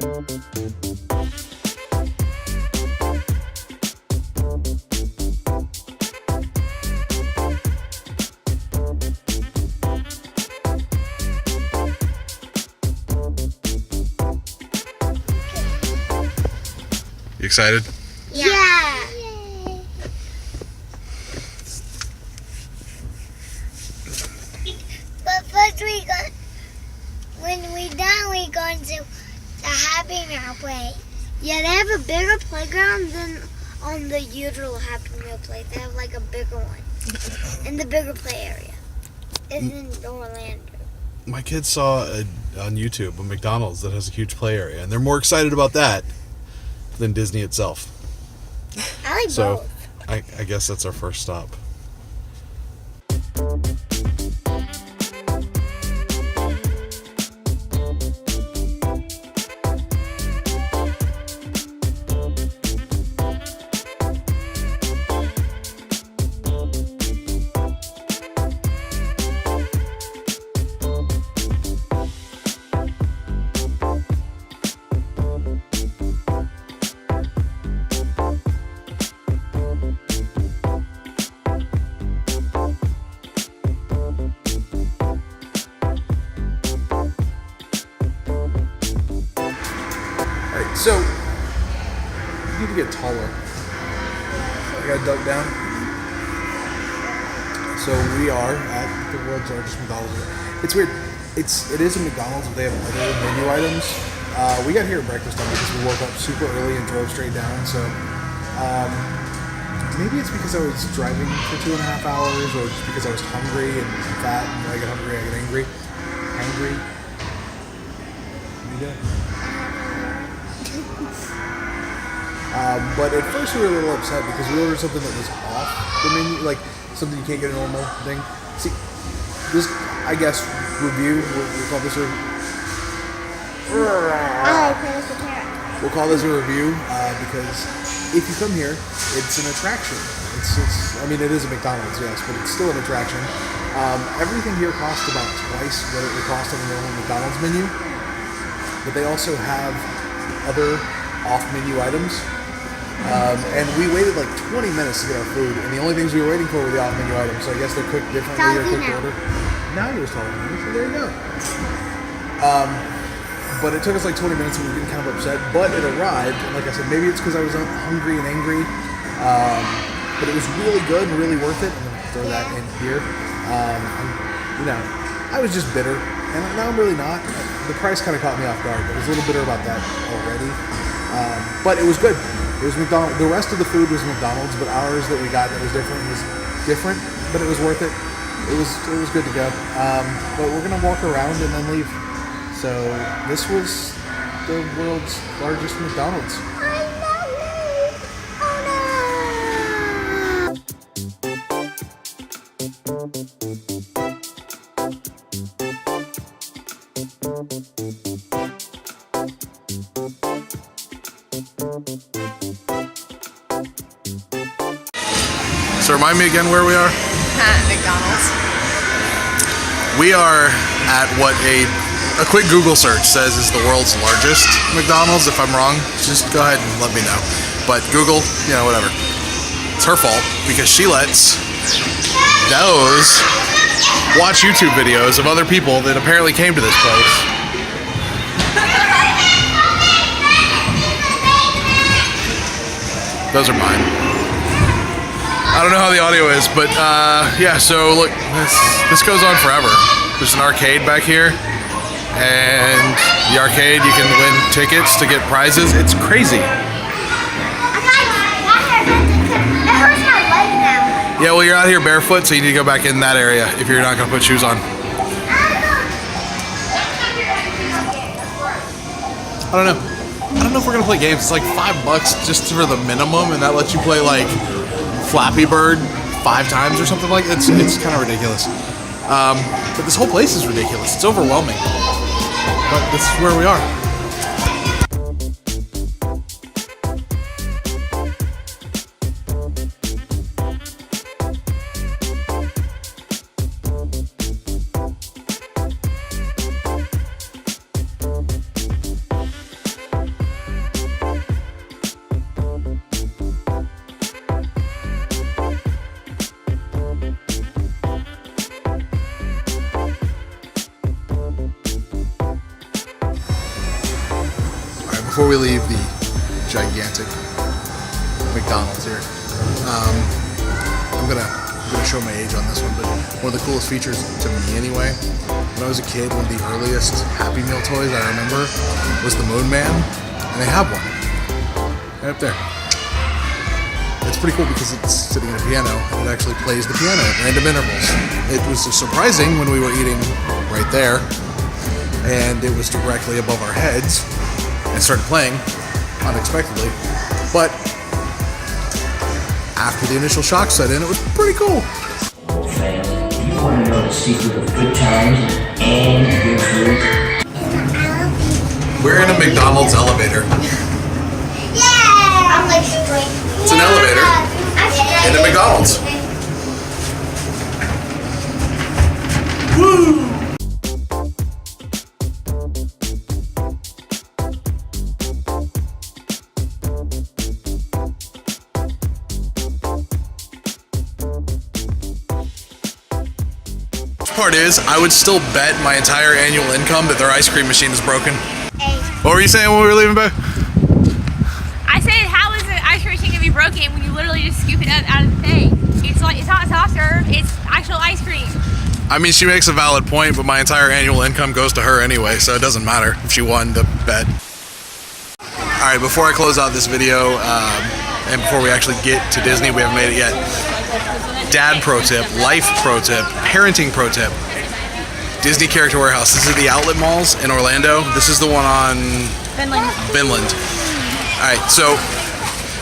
You excited? Yeah. But first when we done, we going to the Happy Meal place. Yeah, they have a bigger playground than on the usual Happy Meal place. They have like a bigger one in the bigger play area. It's in Orlando. My kids saw on YouTube a McDonald's that has a huge play area, and they're more excited about that than Disney itself. I like both. I guess that's our first stop. So, you need to get taller. I gotta duck down. So we are at the world's largest McDonald's. It's weird. It is a McDonald's, but they have other menu items. We got here at breakfast time because we woke up super early and drove straight down. So maybe it's because I was driving for 2.5 hours, or just because I was hungry and fat. And when I get hungry, I get angry. Angry. You doing? But at first we were a little upset because we ordered something that was off the menu, like something you can't get a normal thing. See, this, I guess, review, we'll call this a... We'll call this a review because if you come here, it's an attraction. I mean, it is a McDonald's, yes, but it's still an attraction. Everything here costs about twice what it would cost on a normal McDonald's menu, but they also have other off-menu items. And we waited like 20 minutes to get our food, and the only things we were waiting for were the off-menu items, so I guess they're cooked differently or cooked order. Now you're telling me, so there you go. But it took us like 20 minutes and we were getting kind of upset, but it arrived, and like I said, maybe it's because I was hungry and angry, but it was really good and really worth it. I'm going to throw that in here. I was just bitter, and now I'm really not. The price kind of caught me off guard. I was a little bitter about that already, but it was good. It was McDonald's. The rest of the food was McDonald's, but ours that we got that was different, but it was worth it. It was good to go. But we're gonna walk around and then leave. So this was the world's largest McDonald's. So remind me again where we are? At McDonald's. We are at what a quick Google search says is the world's largest McDonald's. If I'm wrong, just go ahead and let me know. But Google, whatever. It's her fault because she lets those watch YouTube videos of other people that apparently came to this place. Those are mine. I don't know how the audio is, but yeah, so look, this goes on forever. There's an arcade back here, and the arcade, you can win tickets to get prizes. It's crazy. Yeah, well, you're out here barefoot, so you need to go back in that area if you're not going to put shoes on. I don't know. I don't know if we're going to play games. It's like $5 just for the minimum, and that lets you play like Flappy Bird 5 times or something like that. It's kind of ridiculous. But this whole place is ridiculous. It's overwhelming. But this is where we are. before we leave the gigantic McDonald's here, I'm gonna show my age on this one, but one of the coolest features to me anyway, when I was a kid, one of the earliest Happy Meal toys I remember was the Moon Man, and they have one right up there. It's pretty cool because it's sitting at a piano and it actually plays the piano at random intervals. It was surprising when we were eating right there and it was directly above our heads and started playing unexpectedly, but after the initial shock set in, it was pretty cool. Fans, you want to know the secret of good times and good food? We're in a McDonald's elevator. Yeah! I'm like straight. It's an elevator in a McDonald's. Woo! Part is, I would still bet my entire annual income that their ice cream machine is broken. What were you saying when we were leaving, babe? I said, how is the ice cream machine gonna be broken when you literally just scoop it up out of the thing? It's like, it's not soft serve, it's actual ice cream. I mean, she makes a valid point, but my entire annual income goes to her anyway, so it doesn't matter if she won the bet. All right, before I close out this video, and before we actually get to Disney, we haven't made it yet. Dad pro tip, life pro tip, parenting pro tip. Disney Character Warehouse. This is the outlet malls in Orlando. This is the one on Finland. All right, so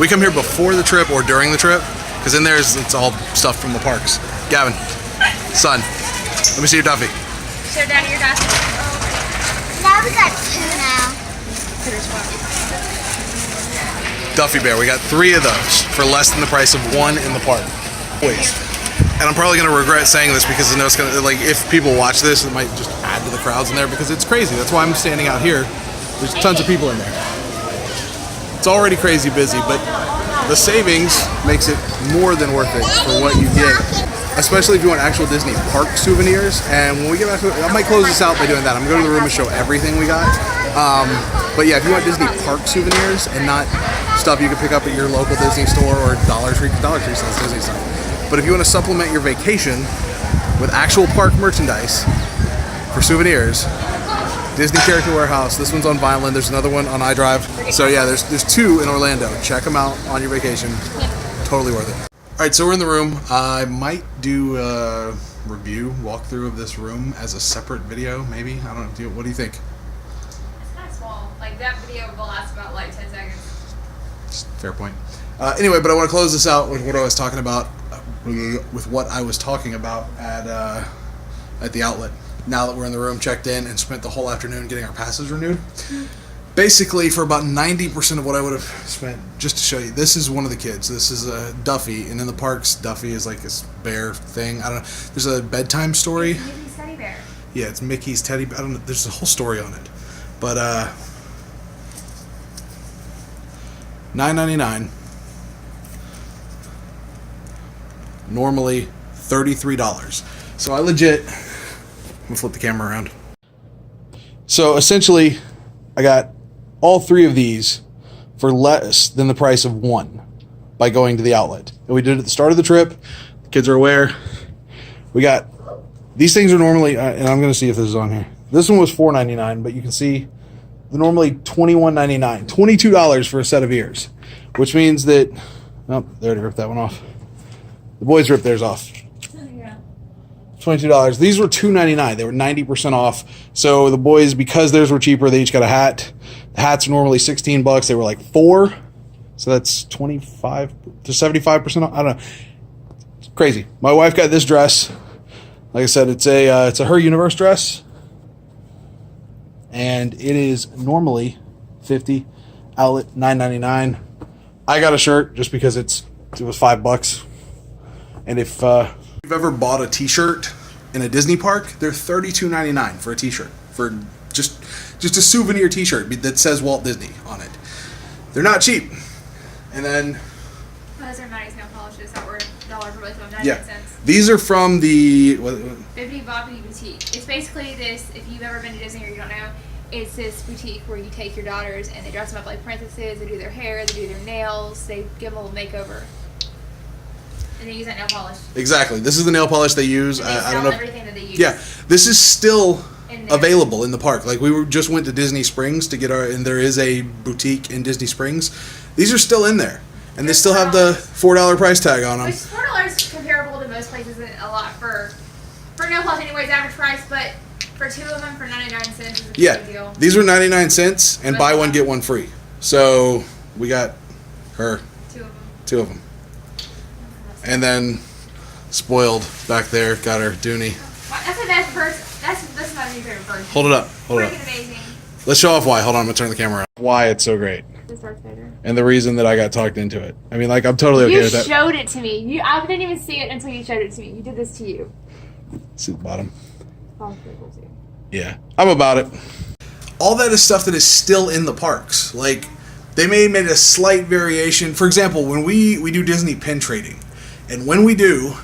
we come here before the trip or during the trip, because in there it's all stuff from the parks. Gavin, son, let me see your Duffy. Show Daddy your Duffy. Now we got two now. Duffy Bear. We got 3 of those for less than the price of 1 in the park. Always. And I'm probably going to regret saying this because I know it's going to, like, if people watch this, it might just add to the crowds in there because it's crazy. That's why I'm standing out here. There's tons of people in there. It's already crazy busy, but the savings makes it more than worth it for what you get, especially if you want actual Disney park souvenirs. And when we get back to it, I might close this out by doing that. I'm going to go to the room and show everything we got. But yeah, if you want Disney park souvenirs and not stuff you can pick up at your local Disney store or Dollar Tree sells Disney stuff. But if you want to supplement your vacation with actual park merchandise for souvenirs, Disney Character Warehouse. This one's on Vineland. There's another one on iDrive. So yeah, there's 2 in Orlando. Check them out on your vacation. Totally worth it. All right, so we're in the room. I might do a review, walkthrough of this room as a separate video, maybe. I don't know. What do you think? It's kind of small. Like, that video will last about like 10 seconds. Fair point. Anyway, but I want to close this out with what I was talking about, at the outlet. Now that we're in the room, checked in, and spent the whole afternoon getting our passes renewed. Basically, for about 90% of what I would have spent, just to show you, this is one of the kids. This is a Duffy, and in the parks, Duffy is like this bear thing. I don't know. There's a bedtime story. Mickey's teddy bear. Yeah, it's Mickey's teddy bear. I don't know. There's a whole story on it. But, $9.99. Normally $33. So I legit, I'm gonna flip the camera around. So essentially, I got all 3 of these for less than the price of 1 by going to the outlet. And we did it at the start of the trip. The kids are aware. We got, these things are normally, and I'm gonna see if this is on here. This one was $4.99, but you can see they're normally $21.99, $22 for a set of ears, which means that, oh, they already ripped that one off. The boys ripped theirs off. $22. These were $2.99. They were 90% off. So the boys, because theirs were cheaper, they each got a hat. The hats are normally $16. They were like $4. So that's 25 to 75% off. I don't know. It's crazy. My wife got this dress. Like I said, it's a Her Universe dress. And it is normally $50. Outlet $9.99. I got a shirt just because it was $5. And if you've ever bought a t-shirt in a Disney park, they're $32.99 for a t-shirt. For just a souvenir t-shirt that says Walt Disney on it. They're not cheap. And then Those are nice nail polishes that were $1 for both of them, 99 yeah, cents. these are from the Bibbidi Bobbidi Boutique. It's basically this, if you've ever been to Disney or you don't know, it's this boutique where you take your daughters and they dress them up like princesses. They do their hair, they do their nails, they give them a little makeover, and they use that nail polish. Exactly. This is the nail polish they use. And they I don't sell know. everything that they use. Yeah, this is still In there. available in the park. Like just went to Disney Springs to get and there is a boutique in Disney Springs. These are still in there, and they still have the $4 price tag on them. Which is $4 comparable to most places, and a lot for nail polish anyways, average price, but for 2 of them for 99 cents is a big deal. These were 99 cents, and buy one get one free. So we got her 2 of them, and then spoiled back there got her Dooney. That's the best purse. That's my new favorite purse. Hold it up. Hold it up. Freaking amazing. Let's show off why. Hold on, I'm gonna turn the camera on. Why it's so great. This Darth Vader. And the reason that I got talked into it. I mean, like, I'm totally okay with that. You showed it to me. I didn't even see it until you showed it to me. You did this to you. See the bottom? Oh, pretty cool too. Yeah, I'm about it. All that is stuff that is still in the parks. Like, they may have made a slight variation. For example, when we do Disney pin trading, and when we do,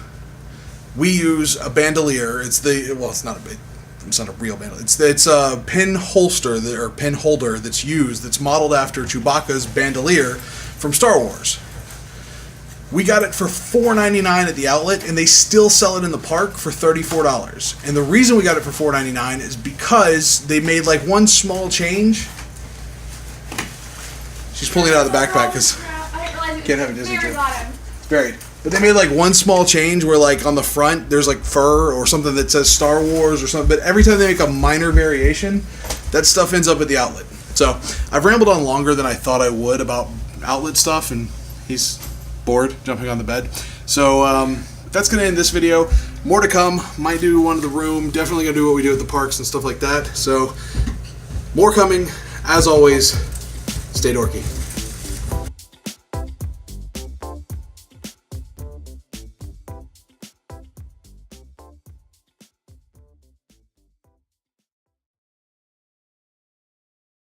we use a bandolier. It's not a real bandolier. It's a pin holster or pin holder that's used that's modeled after Chewbacca's bandolier from Star Wars. We got it for $4.99 at the outlet, and they still sell it in the park for $34. And the reason we got it for $4.99 is because they made like one small change. She's pulling it out of the backpack because can't have a Disney trip. It's buried. But they made like one small change where like on the front there's like fur or something that says Star Wars or something. But every time they make a minor variation, that stuff ends up at the outlet. So I've rambled on longer than I thought I would about outlet stuff, and he's bored jumping on the bed. So that's going to end this video. More to come. Might do one of the room. Definitely going to do what we do at the parks and stuff like that. So more coming. As always, stay dorky.